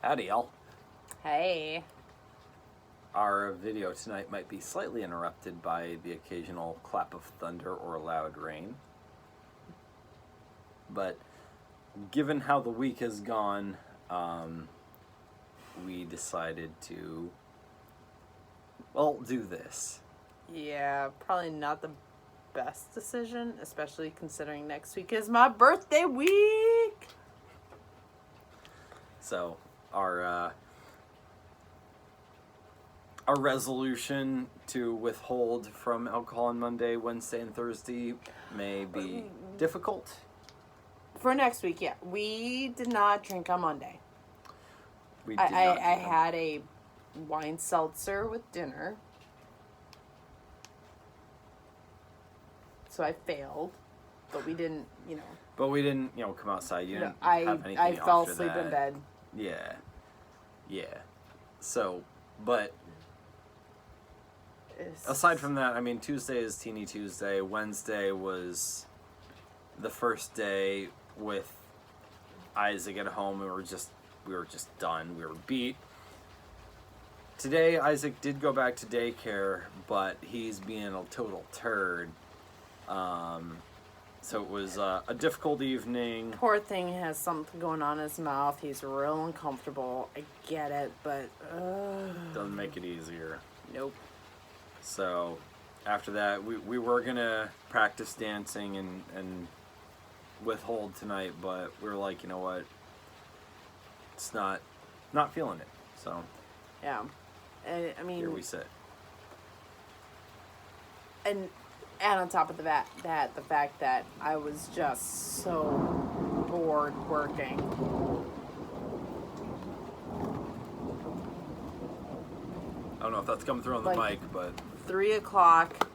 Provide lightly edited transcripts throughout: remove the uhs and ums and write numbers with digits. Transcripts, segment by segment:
Howdy, y'all. Hey. Our video tonight might be slightly interrupted by the occasional clap of thunder or loud rain. But given how the week has gone, we decided to, do this. Yeah, probably not the best decision, especially considering next week is my birthday week. So our resolution to withhold from alcohol on Monday, Wednesday, and Thursday may be difficult. For next week, yeah. We did not drink on Monday. We did not I had a wine seltzer with dinner. So I failed. But we didn't, But we didn't, come outside. You didn't I have anything I fell after asleep that. in bed. Yeah. So, but It's... aside from that, Tuesday is Teeny Tuesday. Wednesday was the first day with Isaac at home. We were just done. We were beat. Today, Isaac did go back to daycare, but he's being a total turd. So it was a difficult evening. Poor thing has something going on in his mouth. He's real uncomfortable. I get it, but... Doesn't make it easier. Nope. So after that, we were going to practice dancing and withhold tonight, but we were like, you know what? It's not feeling it. So Yeah. here we sit. And on top of the fact that I was just so bored working. I don't know if that's coming through on the mic, but 3 o'clock,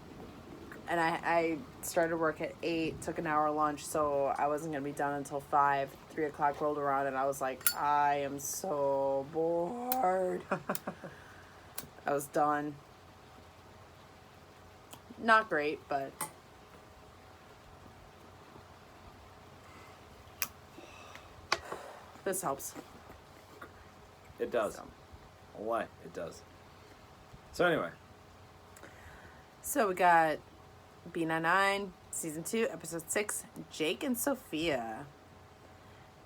and I started work at 8, took an hour lunch, so I wasn't going to be done until 5. 3 o'clock rolled around, and I was like, I am so bored. I was done. Not great, but... this helps. it does. So. Why? It does. So anyway. So we got B99, Season 2, Episode 6, Jake and Sophia.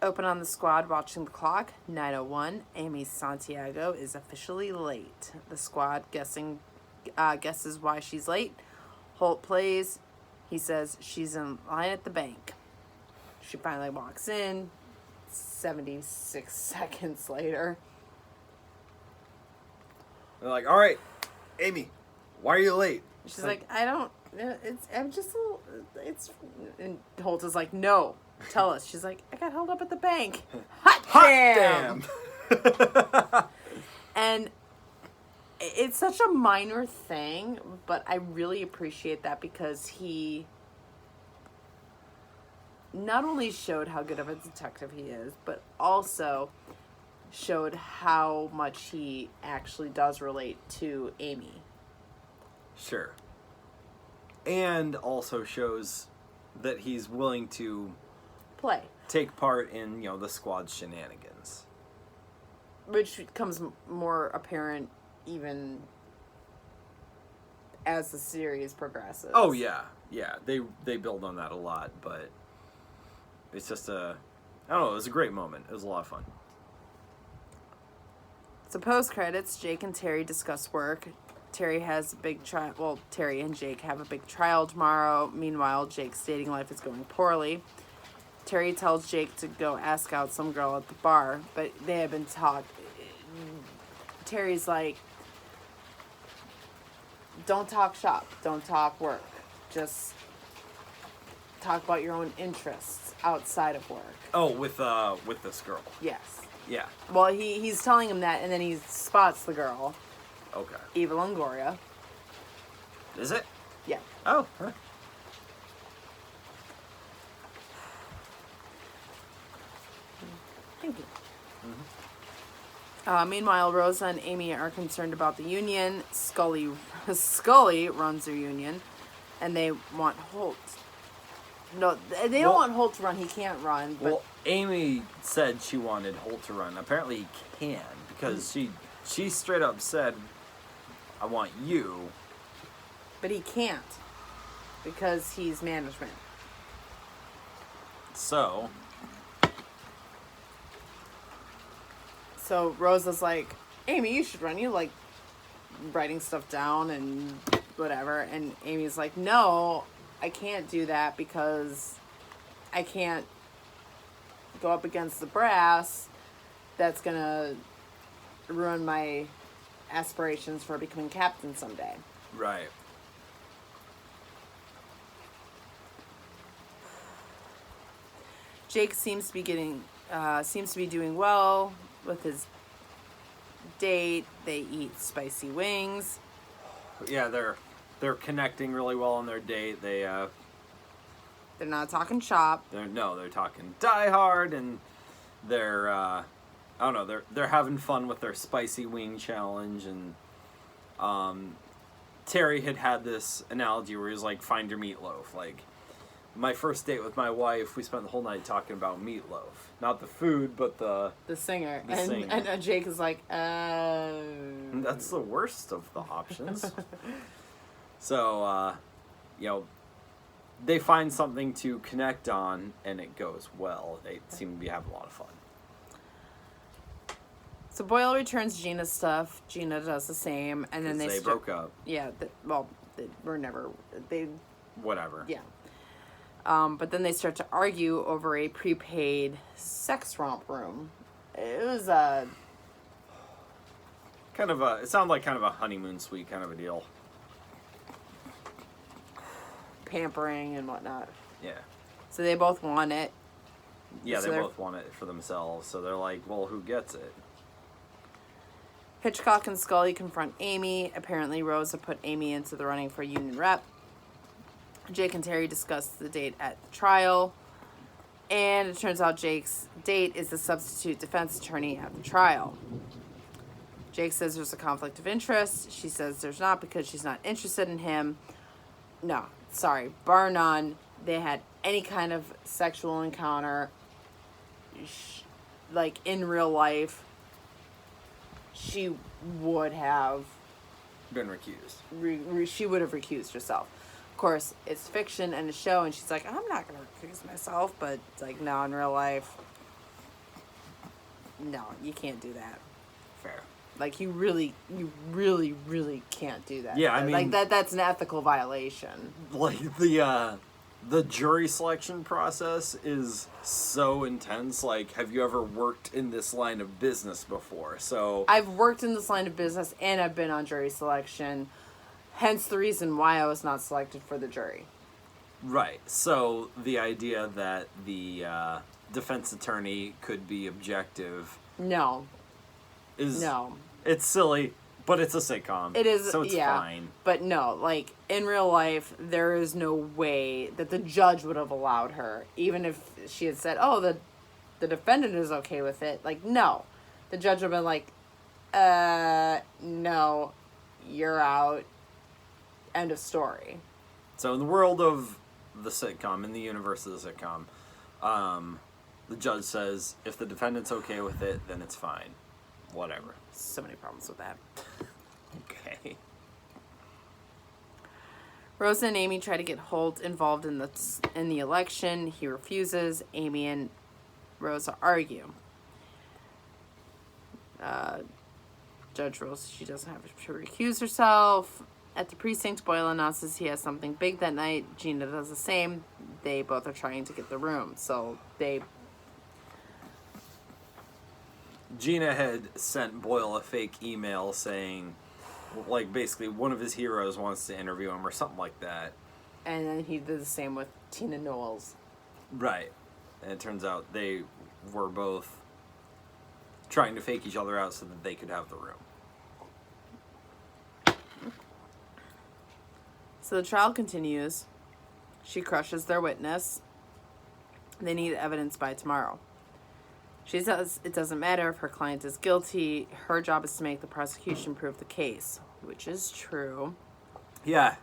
Open on the squad watching the clock, 9:01. Amy Santiago is officially late. The squad guesses why she's late. Holt plays. He says she's in line at the bank. She finally walks in. 76 seconds later. They're like, all right, Amy, why are you late? She's like, I'm just a little, and Holt is like, no, tell us. She's like, I got held up at the bank. Hot damn. And it's such a minor thing, but I really appreciate that because he not only showed how good of a detective he is, but also showed how much he actually does relate to Amy. Sure. And also shows that he's willing to take part in, the squad's shenanigans. Which becomes more apparent even as the series progresses. Oh, yeah. Yeah, they build on that a lot, but it's just I don't know, it was a great moment. It was a lot of fun. So post-credits, Jake and Terry discuss work. Terry has a big trial. Well, Terry and Jake have a big trial tomorrow. Meanwhile, Jake's dating life is going poorly. Terry tells Jake to go ask out some girl at the bar, but they have been talking. Terry's like, don't talk shop, don't talk work. Just talk about your own interests outside of work. Oh, with this girl. Yes. Yeah. Well, he's telling him that, and then he spots the girl. Okay. Eva Longoria. Is it? Yeah. Oh. Huh. Thank you. Meanwhile, Rosa and Amy are concerned about the union. Scully runs their union, and they want Holt. No, they don't want Holt to run. He can't run. But well, Amy said she wanted Holt to run. Apparently he can, because she straight up said, I want you. But he can't, because he's management. So Rosa's like, Amy, you should run. You like writing stuff down and whatever. And Amy's like, no, I can't do that because I can't go up against the brass. That's going to ruin my aspirations for becoming captain someday. right. Jake seems to be doing well with his date. They eat spicy wings. Yeah, they're connecting really well on their date. They're not talking shop. they're talking Die Hard, and they're I don't know, they're having fun with their spicy wing challenge. And Terry had this analogy where he was like, find your meatloaf. Like, my first date with my wife, we spent the whole night talking about meatloaf. Not the food, but the singer. singer. And Jake is like, That's the worst of the options. So, they find something to connect on, and it goes well. They seem to be having a lot of fun. So Boyle returns Gina's stuff. Gina does the same, and then they broke up. Yeah, they were never. Whatever. Yeah. But then they start to argue over a prepaid sex romp room. It was it sounded like kind of a honeymoon suite kind of a deal. pampering and whatnot. Yeah. So they both want it. Yeah, So they both want it for themselves. So they're like, well, who gets it? Hitchcock and Scully confront Amy. Apparently, Rosa put Amy into the running for union rep. Jake and Terry discuss the date at the trial. And it turns out Jake's date is the substitute defense attorney at the trial. Jake says there's a conflict of interest. She says there's not because she's not interested in him. No, sorry, bar none. They had any kind of sexual encounter, like in real life, she would have Been recused. she would have recused herself. Of course, it's fiction and a show, and she's like, I'm not going to recuse myself, but it's like, no, in real life, no, you can't do that. Fair. Like, you really can't do that. Yeah, I mean, like that's an ethical violation. Like the jury selection process is so intense. Like, have you ever worked in this line of business before? So I've worked in this line of business and I've been on jury selection. Hence the reason why I was not selected for the jury. right. So the idea that the defense attorney could be objective No. It's silly, but it's a sitcom. It is, so it's yeah, fine. But no, like, in real life, there is no way that the judge would have allowed her, even if she had said, oh, the defendant is okay with it. Like, no. The judge would have been like, no, you're out. End of story. So in the world of the sitcom, in the universe of the sitcom, the judge says, if the defendant's okay with it, then it's fine. Whatever. So many problems with that. Okay. Rosa and Amy try to get Holt involved in the election. He refuses. Amy and Rosa argue. Judge rules she doesn't have to recuse herself. At the precinct, Boyle announces he has something big that night. Gina does the same. They both are trying to get the room. So Gina had sent Boyle a fake email saying, like, basically one of his heroes wants to interview him or something like that. And then he did the same with Tina Knowles. Right. And it turns out they were both trying to fake each other out so that they could have the room. So the trial continues. She crushes their witness. They need evidence by tomorrow. She says it doesn't matter if her client is guilty. Her job is to make the prosecution prove the case, which is true. Yeah,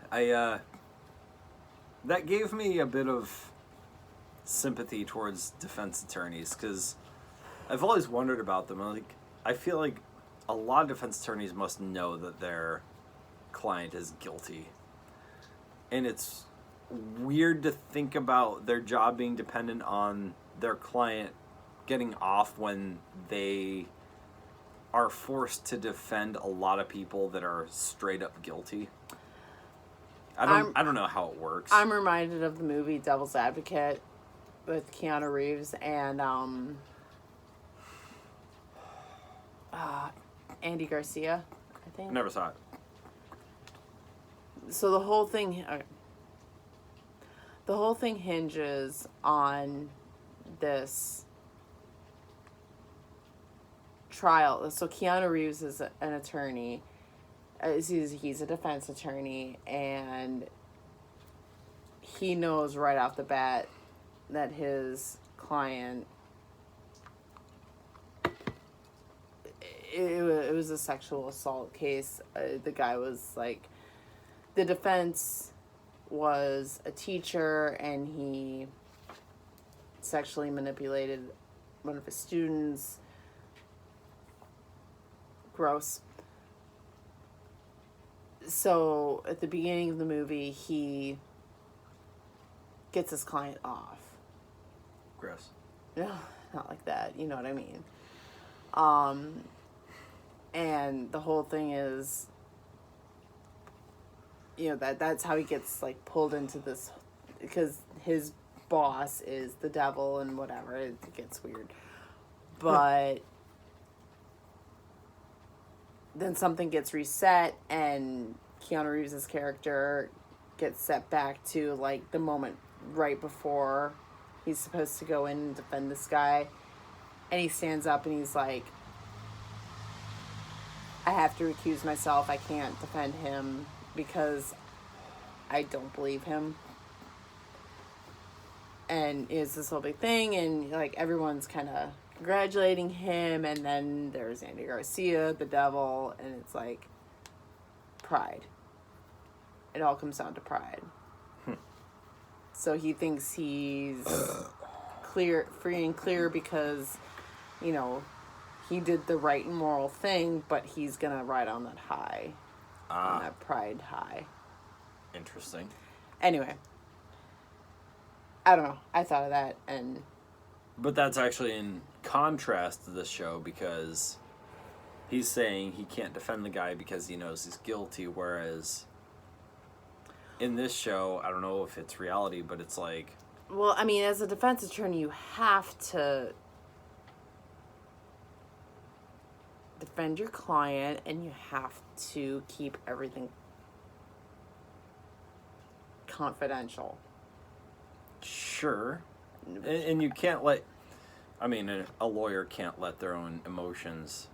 that gave me a bit of sympathy towards defense attorneys, because I've always wondered about them. Like, I feel like a lot of defense attorneys must know that their client is guilty. And it's weird to think about their job being dependent on their client getting off when they are forced to defend a lot of people that are straight up guilty. I don't know how it works. I'm reminded of the movie Devil's Advocate with Keanu Reeves and Andy Garcia, I think. Never saw it. So the whole thing hinges on this trial. So Keanu Reeves is an attorney. He's a defense attorney, and he knows right off the bat that his client, it was a sexual assault case. The guy was like, the defense was a teacher, and he sexually manipulated one of his students. Gross. So at the beginning of the movie, he gets his client off. Gross. No, not like that. You know what I mean. And the whole thing is, that's how he gets like pulled into this, because his boss is the devil and whatever. It gets weird, but then something gets reset, and Keanu Reeves' character gets set back to like the moment right before he's supposed to go in and defend this guy, and he stands up and he's like, I have to recuse myself. I can't defend him because I don't believe him. And it's this whole big thing, and like everyone's kind of congratulating him, and then there's Andy Garcia, the devil, and it's like pride. It all comes down to pride. So he thinks he's free and clear because, he did the right and moral thing, but he's gonna ride on that high, on that pride high. Interesting. Anyway, I don't know. I thought of that, and but that's actually in contrast to this show, because he's saying he can't defend the guy because he knows he's guilty, whereas in this show, I don't know if it's reality, but it's like, well, I mean, as a defense attorney, you have to defend your client, and you have to keep everything confidential. Sure. And you can't let, a lawyer can't let their own emotions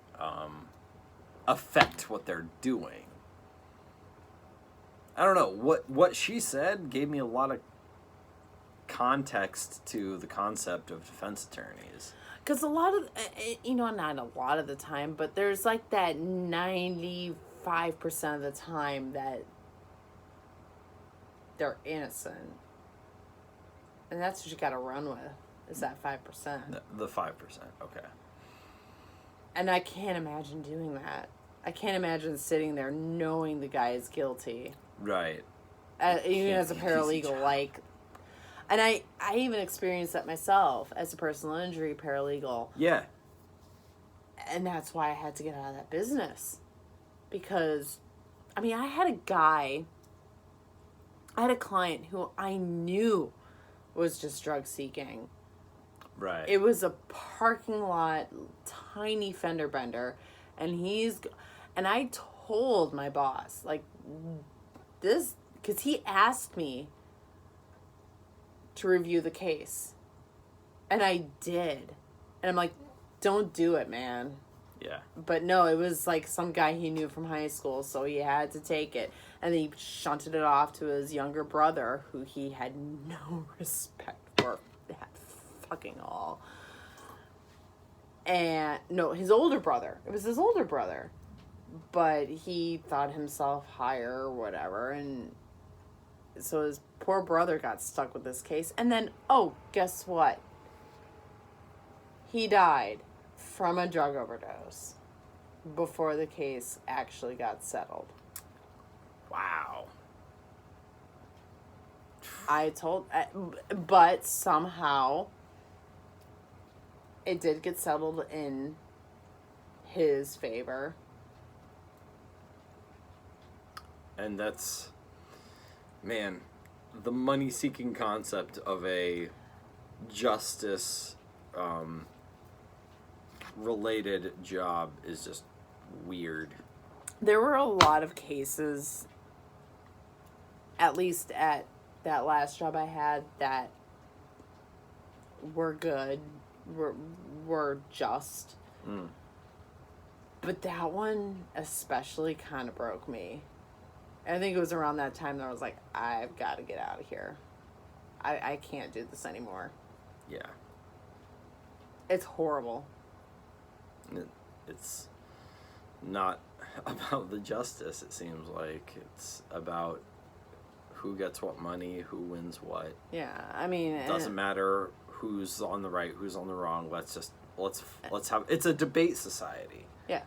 affect what they're doing. I don't know. What she said gave me a lot of context to the concept of defense attorneys. Because a lot of, not a lot of the time, but there's like that 95% of the time that they're innocent. And that's what you gotta run with, is that 5%. The 5%, okay. And I can't imagine doing that. I can't imagine sitting there knowing the guy is guilty. Right. Even as a paralegal, like... And I even experienced that myself as a personal injury paralegal. Yeah. And that's why I had to get out of that business. Because, I had a client who I knew was just drug seeking. Right. It was a parking lot, tiny fender bender, and I told my boss, like, this, because he asked me to review the case, and I did, and I'm like, don't do it, man. Yeah. But no, it was like some guy he knew from high school, so he had to take it. And then he shunted it off to his younger brother, who he had no respect for at fucking all. And, no, his older brother. It was his older brother. But he thought himself higher or whatever, and so his poor brother got stuck with this case. And then, oh, guess what? He died from a drug overdose before the case actually got settled. Wow. But somehow it did get settled in his favor. And that's, man, the money-seeking concept of a justice related job is just weird. There were a lot of cases, at least at that last job I had, that were good, were just. Mm. But that one especially kind of broke me. I think it was around that time that I was like, I've got to get out of here. I can't do this anymore. Yeah. It's horrible. It's not about the justice, it seems like. It's about who gets what money, who wins what. Yeah, I mean... It doesn't matter who's on the right, who's on the wrong. Let's have... It's a debate society. Yeah.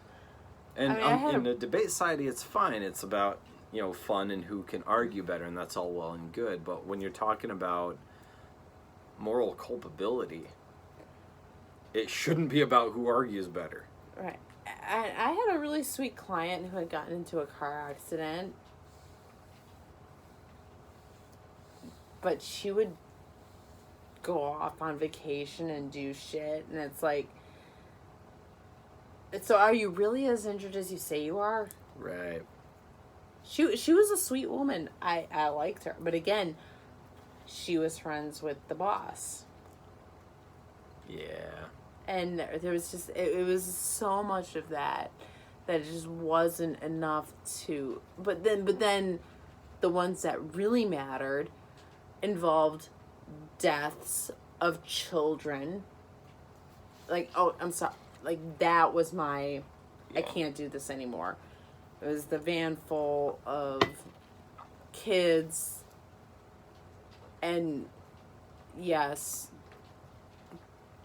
And I mean, in a debate society, it's fine. It's about, fun and who can argue better, and that's all well and good. But when you're talking about moral culpability, it shouldn't be about who argues better. Right. I had a really sweet client who had gotten into a car accident, but she would go off on vacation and do shit, and it's like, so are you really as injured as you say you are? Right. She was a sweet woman. I liked her, but again, she was friends with the boss. Yeah. And there was just, it was so much of that it just wasn't enough to, but then the ones that really mattered involved deaths of children. Like, oh, I'm sorry. Like, that was my, yeah. I can't do this anymore. It was the van full of kids, and yes,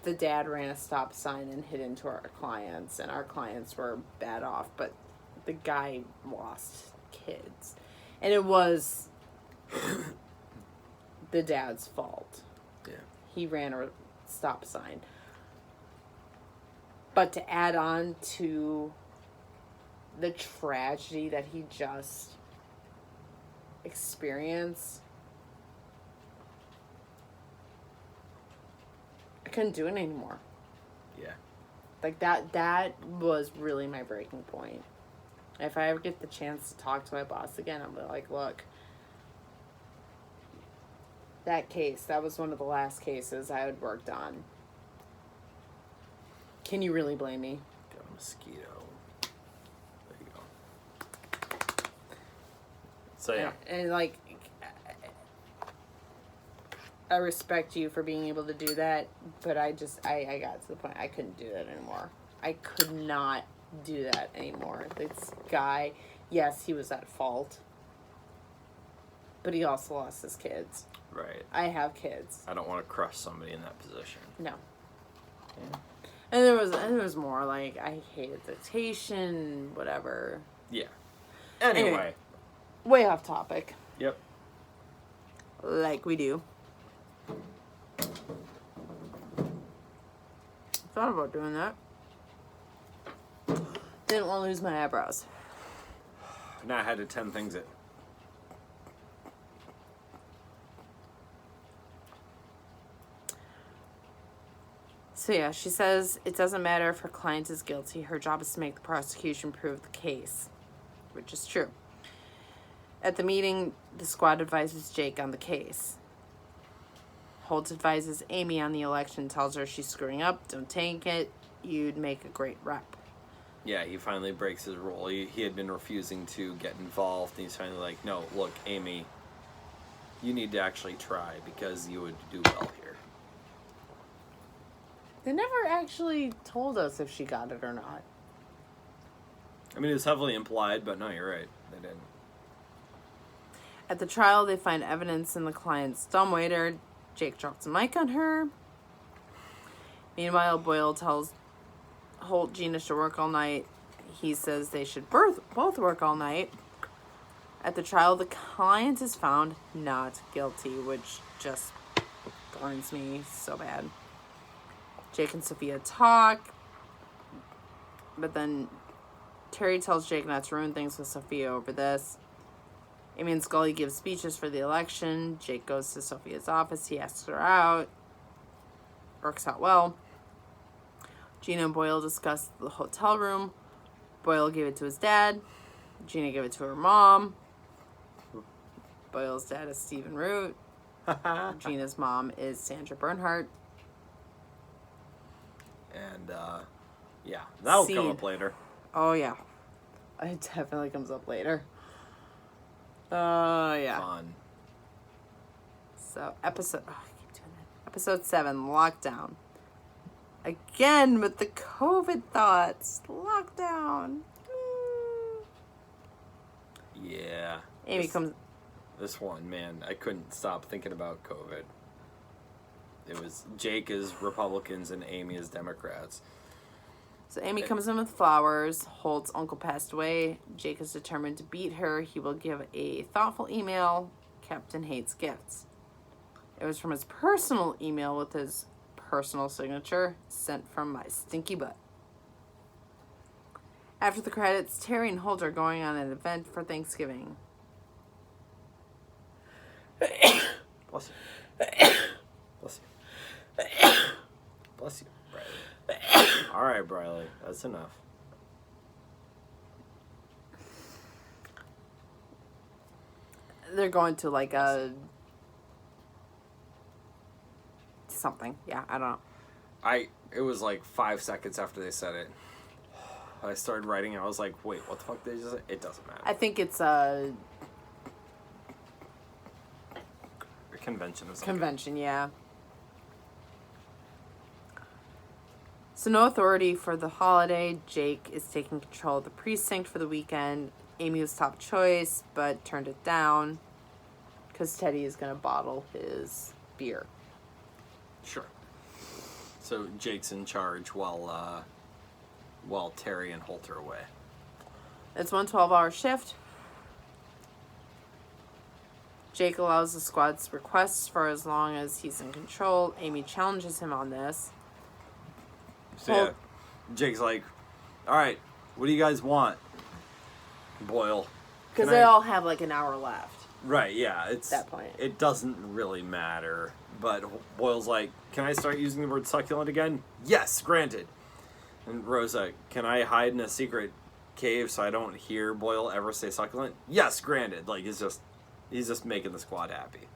the dad ran a stop sign and hit into our clients, and our clients were bad off, but the guy lost kids. And it was the dad's fault. Yeah. He ran a stop sign. But to add on to the tragedy that he just experienced, I couldn't do it anymore. Yeah. Like, that was really my breaking point. If I ever get the chance to talk to my boss again, I'm like, look, that was one of the last cases I had worked on. Can you really blame me? Got a mosquito. There you go. So, yeah. And like, I respect you for being able to do that, but I got to the point I couldn't do that anymore. I could not do that anymore. This guy, yes, he was at fault, but he also lost his kids. Right. I have kids. I don't want to crush somebody in that position. No. Yeah. And there was more, like, I hated dictation, whatever. Yeah. Anyway. Way off topic. Yep. Like we do. Thought about doing that. Didn't want to lose my eyebrows. Now I had to 10 things it. So yeah, she says it doesn't matter if her client is guilty. Her job is to make the prosecution prove the case, which is true. At the meeting, the squad advises Jake on the case. Holtz advises Amy on the election, tells her she's screwing up, don't take it, you'd make a great rep. Yeah, he finally breaks his rule. He had been refusing to get involved, and he's finally like, no, look, Amy, you need to actually try, because you would do well here. They never actually told us if she got it or not. I mean, it was heavily implied, but no, you're right. They didn't. At the trial, they find evidence in the client's dumbwaiter. Jake drops a mic on her. Meanwhile, Boyle tells Holt Gina should work all night. He says they should both work all night. At the trial, the client is found not guilty, which just burns me so bad. Jake and Sophia talk, but then Terry tells Jake not to ruin things with Sophia over this. Amy and Scully give speeches for the election. Jake goes to Sophia's office. He asks her out. Works out well. Gina and Boyle discuss the hotel room. Boyle gave it to his dad. Gina gave it to her mom. Boyle's dad is Stephen Root. Gina's mom is Sandra Bernhardt. And, yeah, that'll come Scene. up later. Oh, yeah. It definitely comes up later. Yeah. Fun. So, I keep doing that. Episode 7, Lockdown. Again, with the COVID thoughts. Lockdown. Yeah. Amy comes... This one, man, I couldn't stop thinking about COVID. It was Jake is Republicans and Amy is Democrats. So Amy comes in with flowers. Holt's uncle passed away. Jake is determined to beat her. He will give a thoughtful email. Captain hates gifts. It was from his personal email with his personal signature, sent from my stinky butt. After the credits, Terry and Holt are going on an event for Thanksgiving. Bless you. Bless you. Bless you, Briley. All right, Briley. That's enough. They're going to like a... something. Yeah, I don't know. It was like 5 seconds after they said it. I started writing and I was like, wait, what the fuck did they just say? It doesn't matter. I think it's a... convention of some convention, yeah. So no authority for the holiday. Jake is taking control of the precinct for the weekend. Amy was top choice, but turned it down because Teddy is going to bottle his beer. Sure. So Jake's in charge while Terry and Holt are away. It's 1 12-hour shift. Jake allows the squad's requests for as long as he's in control. Amy challenges him on this. So yeah, Jake's like, all right, what do you guys want? Boyle. Because they all have like an hour left. Right, yeah. It's that point. It doesn't really matter. But Boyle's like, can I start using the word succulent again? Yes, granted. And Rosa, can I hide in a secret cave so I don't hear Boyle ever say succulent? Yes, granted. Like, he's just making the squad happy.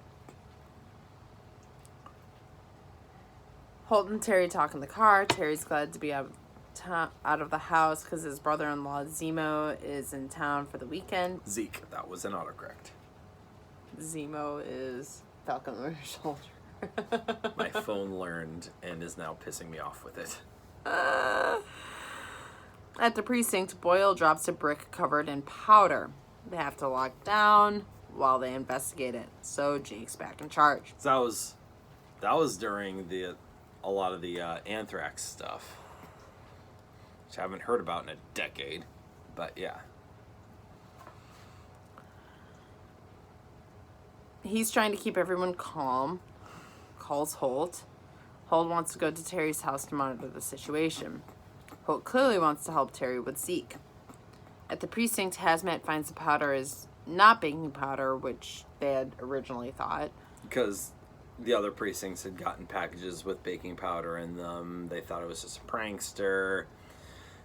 Holt and Terry talk in the car. Terry's glad to be out of the house because his brother-in-law Zemo is in town for the weekend. Zeke, that was an autocorrect. Zemo is Falcon Winter Soldier. My phone learned and is now pissing me off with it. At the precinct, Boyle drops a brick covered in powder. They have to lock down while they investigate it. So Jake's back in charge. So that was during a lot of the anthrax stuff, which I haven't heard about in a decade. But yeah. He's trying to keep everyone calm. Calls Holt. Holt wants to go to Terry's house to monitor the situation. Holt clearly wants to help Terry with Zeke. At the precinct, Hazmat finds the powder is not baking powder, which they had originally thought. Because the other precincts had gotten packages with baking powder in them. They thought it was just a prankster.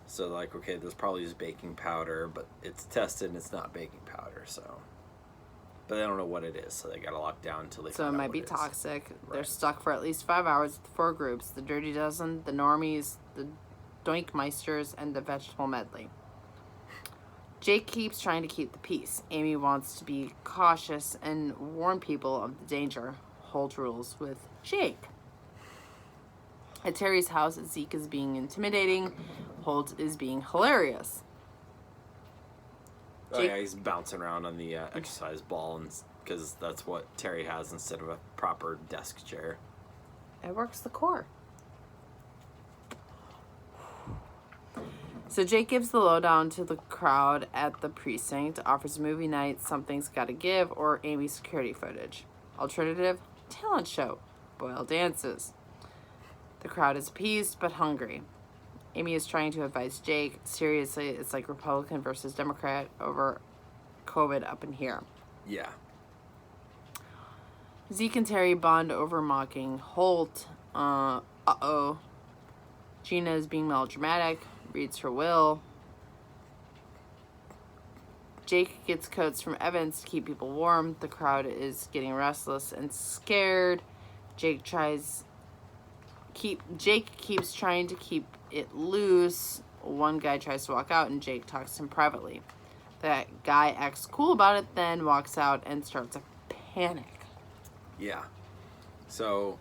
So they're like, okay, this probably is baking powder, but it's tested and it's not baking powder, so... But they don't know what it is, so they gotta lock down until they So it find out might what be it is. toxic. Right. They're stuck for at least 5 hours with 4 groups. The Dirty Dozen, the Normies, the Doinkmeisters, and the Vegetable Medley. Jake keeps trying to keep the peace. Amy wants to be cautious and warn people of the danger. Holt rules with Jake. At Terry's house, Zeke is being intimidating. Holt is being hilarious. Oh yeah, he's bouncing around on the exercise ball and because that's what Terry has instead of a proper desk chair. It works the core. So Jake gives the lowdown to the crowd at the precinct, offers movie night, Something's Gotta Give, or Amy security footage. Alternative, talent show, Boyle dances. The crowd is appeased but hungry. Amy is trying to advise Jake. Seriously, it's like Republican versus Democrat over COVID up in here. Yeah. Zeke and Terry bond over mocking Holt. Gina is being melodramatic, reads her will. Jake gets coats from Evans to keep people warm. The crowd is getting restless and scared. Jake keeps trying to keep it loose. One guy tries to walk out and Jake talks to him privately. That guy acts cool about it, then walks out and starts a panic. Yeah. So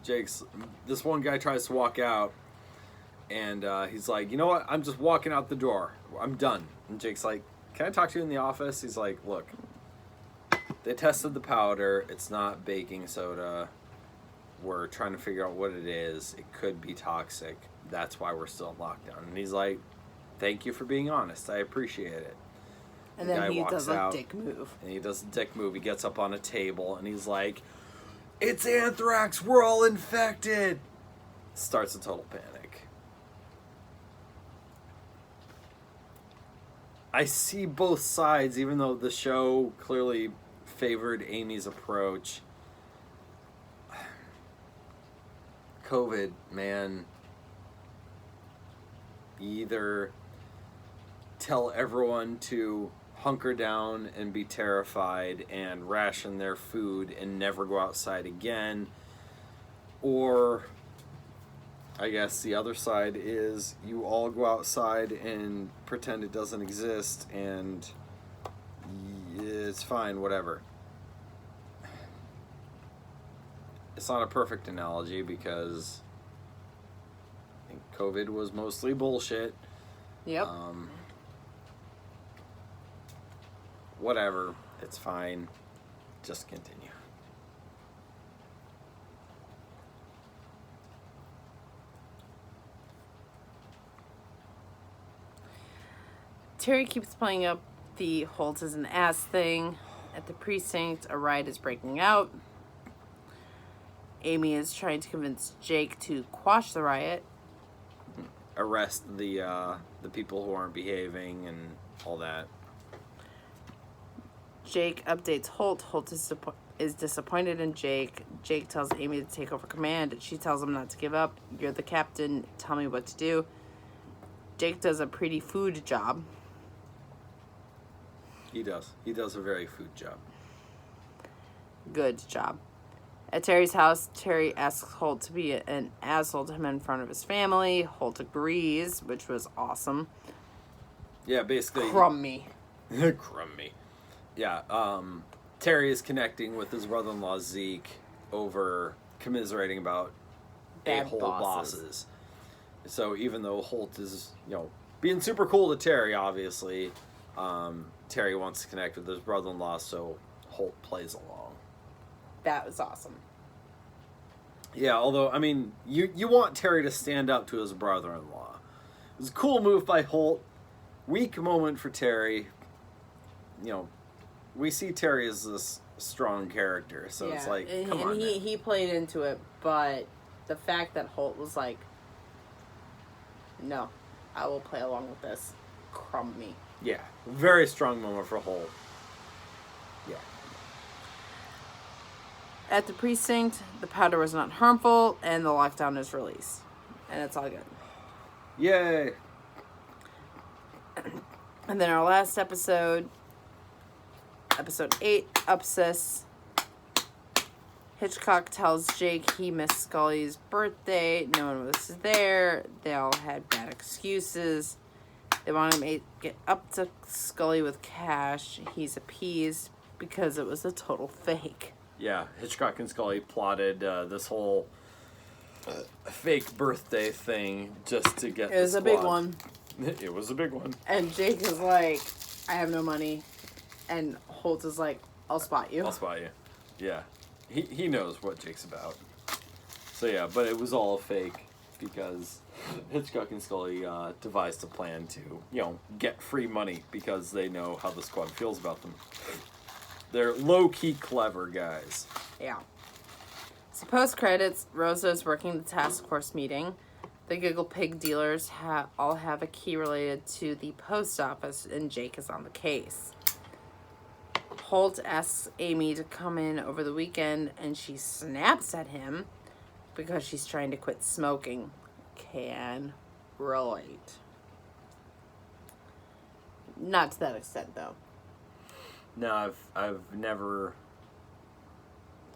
this one guy tries to walk out and he's like, you know what? I'm just walking out the door. I'm done. And Jake's like, can I talk to you in the office? He's like, look, they tested the powder. It's not baking soda. We're trying to figure out what it is. It could be toxic. That's why we're still in lockdown. And he's like, thank you for being honest. I appreciate it. And then he does a dick move. And he does a dick move. He gets up on a table and he's like, it's anthrax. We're all infected. Starts a total panic. I see both sides, even though the show clearly favored Amy's approach. COVID, man. Either tell everyone to hunker down and be terrified and ration their food and never go outside again, or I guess the other side is you all go outside and pretend it doesn't exist and it's fine, whatever. It's not a perfect analogy because I think COVID was mostly bullshit. Yep. Whatever, it's fine. Just continue. Terry keeps playing up the Holt is an ass thing. At the precinct, a riot is breaking out. Amy is trying to convince Jake to quash the riot. Arrest the people who aren't behaving and all that. Jake updates Holt. Holt is disappointed in Jake. Jake tells Amy to take over command. She tells him not to give up. You're the captain. Tell me what to do. Jake does a pretty food job. He does. He does a very food job. Good job. At Terry's house, Terry asks Holt to be an asshole to him in front of his family. Holt agrees, which was awesome. Yeah, basically. Crummy. Crummy. Yeah, Terry is connecting with his brother-in-law Zeke over commiserating about Bad a-hole bosses. So even though Holt is, being super cool to Terry, obviously, Terry wants to connect with his brother-in-law, so Holt plays along. That was awesome. Yeah, although, I mean, you want Terry to stand up to his brother-in-law. It was a cool move by Holt. Weak moment for Terry. We see Terry as this strong character, so yeah, it's like, come on. He played into it, but the fact that Holt was like, no, I will play along with this. Crummy. Yeah, very strong moment for Holt. Yeah. At the precinct, the powder was not harmful, and the lockdown is released. And it's all good. Yay! And then our last episode, episode 8, Upsis. Hitchcock tells Jake he missed Scully's birthday. No one was there. They all had bad excuses. They want him to get up to Scully with cash. He's appeased because it was a total fake. Yeah, Hitchcock and Scully plotted this whole fake birthday thing just to get It was a big one. It was a big one. And Jake is like, I have no money. And Holt is like, I'll spot you. I'll spot you. Yeah. He knows what Jake's about. So yeah, but it was all fake because Hitchcock and Scully devised a plan to, get free money because they know how the squad feels about them. They're low-key clever guys. Yeah. So post-credits, Rosa is working the task force meeting. The Giggle Pig dealers all have a key related to the post office, and Jake is on the case. Holt asks Amy to come in over the weekend, and she snaps at him because she's trying to quit smoking. Can relate. Not to that extent, though. No, I've never...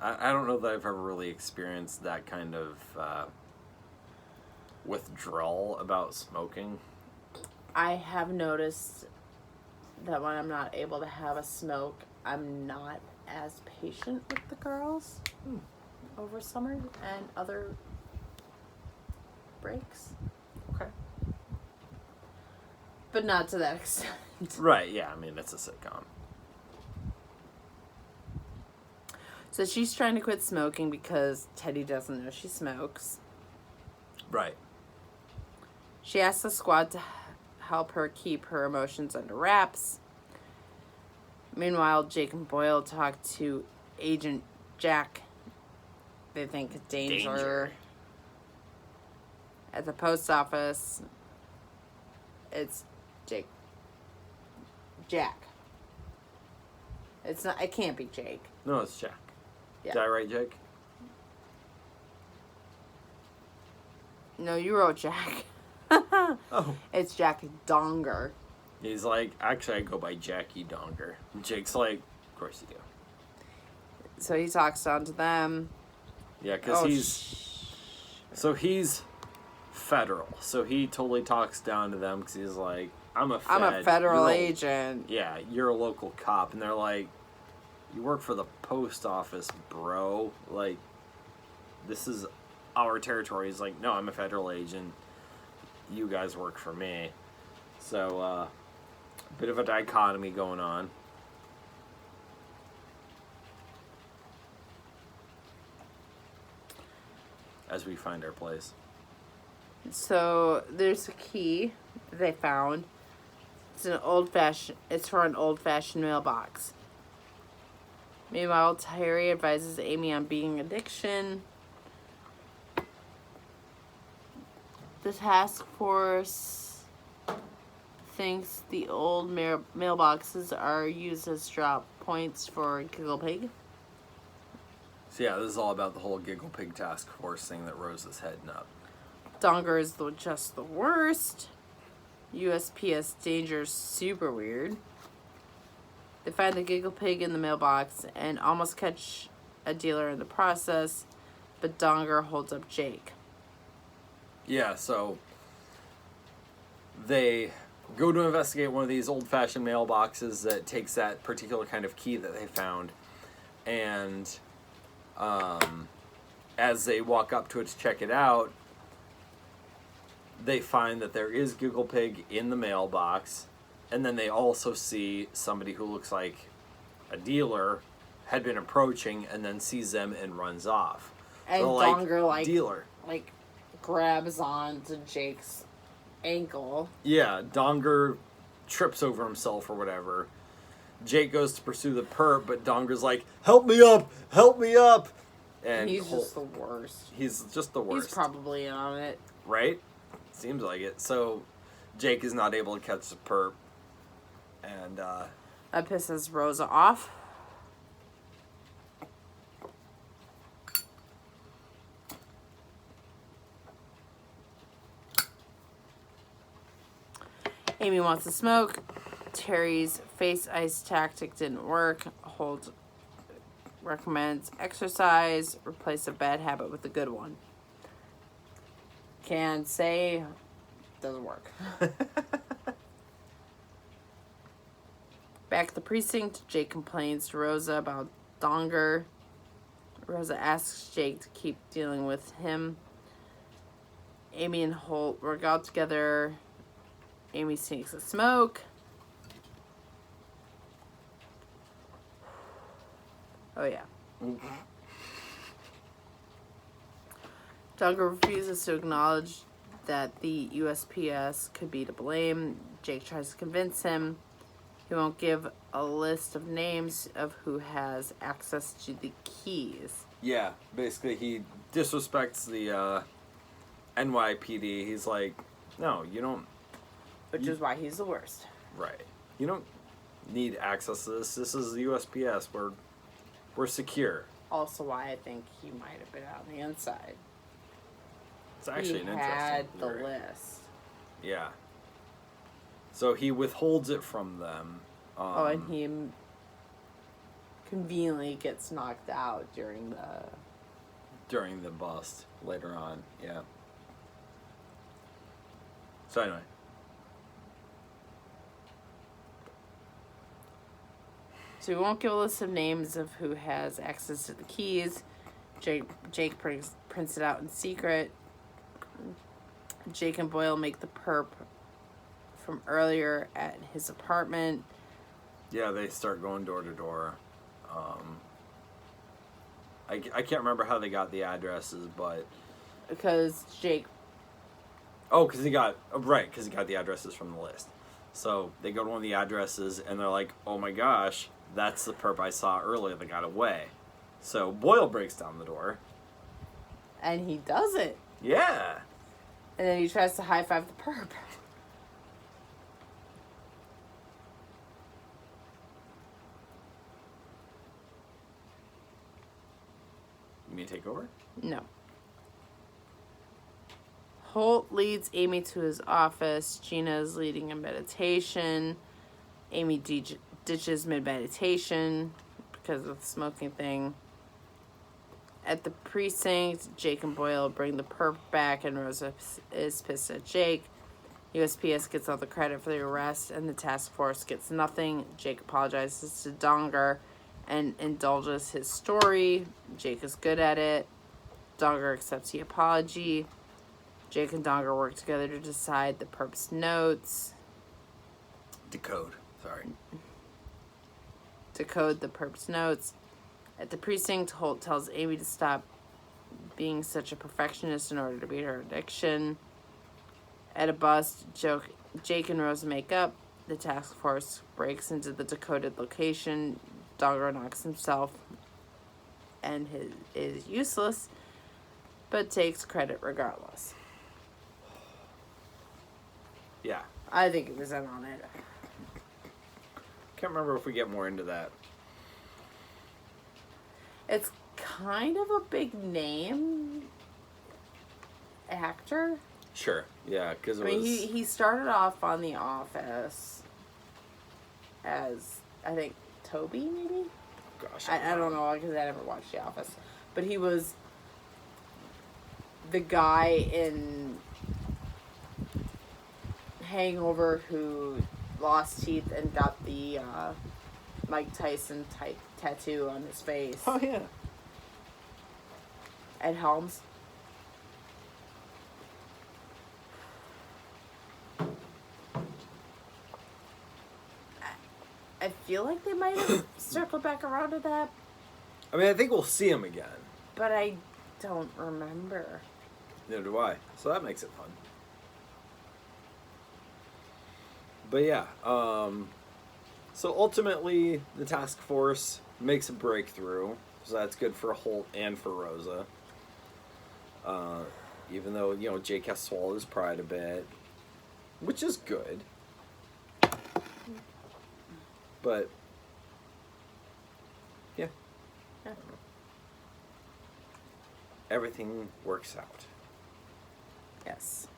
I don't know that I've ever really experienced that kind of withdrawal about smoking. I have noticed that when I'm not able to have a smoke, I'm not as patient with the girls over summer and other breaks. Okay. But not to that extent. Right, yeah, I mean, it's a sitcom. So she's trying to quit smoking because Teddy doesn't know she smokes. Right. She asks the squad to help her keep her emotions under wraps. Meanwhile, Jake and Boyle talk to Agent Jack. They think danger. At the post office, it's Jack. It's not. It can't be Jake. No, it's Jack. Yeah. Did I write Jake? No, you wrote Jack. Oh. It's Jack Donger. He's like, actually, I go by Jackie Donger. And Jake's like, of course you do. So he talks down to them. Yeah, because he's federal. So he totally talks down to them because he's like, I'm a federal agent. Yeah, you're a local cop. And they're like, you work for the post office, bro. Like, this is our territory. He's like, no, I'm a federal agent. You guys work for me. So, a bit of a dichotomy going on. As we find our place. So there's a key that they found. It's for an old-fashioned mailbox. Meanwhile, Terry advises Amy on beating addiction. The task force thinks the old mailboxes are used as drop points for Giggle Pig. So yeah, this is all about the whole Giggle Pig task force thing that Rose is heading up. Donger is just the worst. USPS Danger's super weird. They find the Giggle Pig in the mailbox and almost catch a dealer in the process, but Donger holds up Jake. Yeah, so they go to investigate one of these old-fashioned mailboxes that takes that particular kind of key that they found, and as they walk up to it to check it out, they find that there is Giggle Pig in the mailbox, and then they also see somebody who looks like a dealer had been approaching and then sees them and runs off. And so, Donger, dealer. grabs on to Jake's ankle. Yeah, Donger trips over himself or whatever. Jake goes to pursue the perp, but Donger's like, help me up! Help me up! And he's just the worst. He's just the worst. He's probably in on it. Right? Seems like it. So, Jake is not able to catch the perp. And, that pisses Rosa off. Amy wants to smoke. Terry's face ice tactic didn't work. Holt recommends exercise. Replace a bad habit with a good one. Can say doesn't work. Back at the precinct, Jake complains to Rosa about Donger. Rosa asks Jake to keep dealing with him. Amy and Holt work out together. Amy sneaks a smoke. Oh, yeah. Dogger refuses to acknowledge that the USPS could be to blame. Jake tries to convince him. He won't give a list of names of who has access to the keys. Yeah, basically he disrespects the NYPD. He's like, no, you don't. Which is why he's the worst. Right. You don't need access to this. This is the USPS. We're secure. Also why I think he might have been on the inside. It's actually an interesting had the theory. list. Yeah. So he withholds it from them. And he conveniently gets knocked out during the bust later on. Yeah. So anyway. So we won't give a list of names of who has access to the keys. Jake prints it out in secret. Jake and Boyle make the perp from earlier at his apartment. Yeah, they start going door to door. I can't remember how they got the addresses, but... Because Jake... Oh, because he got the addresses from the list. So they go to one of the addresses, and they're like, oh my gosh, that's the perp I saw earlier that got away. So Boyle breaks down the door. And he does it. Yeah. And then he tries to high-five the perp. You mean take over? No. Holt leads Amy to his office. Gina is leading a meditation. Amy ditches mid-meditation because of the smoking thing. At the precinct, Jake and Boyle bring the perp back, and Rosa is pissed at Jake. USPS gets all the credit for the arrest, and the task force gets nothing. Jake apologizes to Donger and indulges his story. Jake is good at it. Donger accepts the apology. Jake and Donger work together to decide the perp's notes. Decode the perp's notes. At the precinct, Holt tells Amy to stop being such a perfectionist in order to beat her addiction. At a bust, Jake and Rosa make up. The task force breaks into the decoded location. Donger knocks himself and is useless, but takes credit regardless. Yeah. I think it was in on it. Can't remember if we get more into that. It's kind of a big name actor. Sure. Yeah, because I mean, he started off on The Office as, I think, Toby, maybe? Gosh. I don't know, because I never watched The Office. But he was the guy in Hangover who lost teeth and got the Mike Tyson type tattoo on his face. Oh, yeah. Ed Helms. I feel like they might have circled back around to that, I mean, I think we'll see him again. but I don't remember. Neither do I. So that makes it fun. But yeah, so ultimately the task force makes a breakthrough. So that's good for Holt and for Rosa. Even though, Jake has to swallow his pride a bit, which is good. But, yeah. Everything works out. Yes.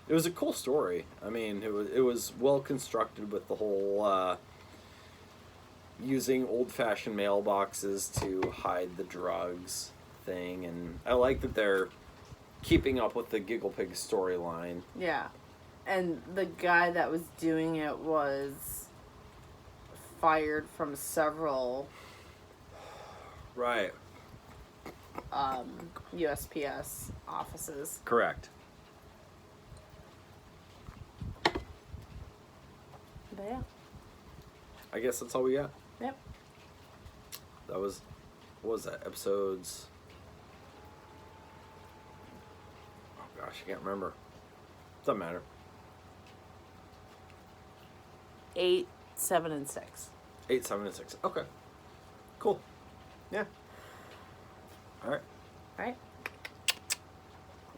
It was a cool story. I mean, it was well constructed with the whole using old-fashioned mailboxes to hide the drugs thing, and I like that they're keeping up with the Giggle Pig storyline. Yeah. And the guy that was doing it was fired from several Right. USPS offices. Correct. But yeah. I guess that's all we got. Yep. That was, what was that? Episodes. Oh gosh, I can't remember. Doesn't matter. 8, 7, and 6. 8, 7, and 6. Okay. Cool. Yeah. All right. All right.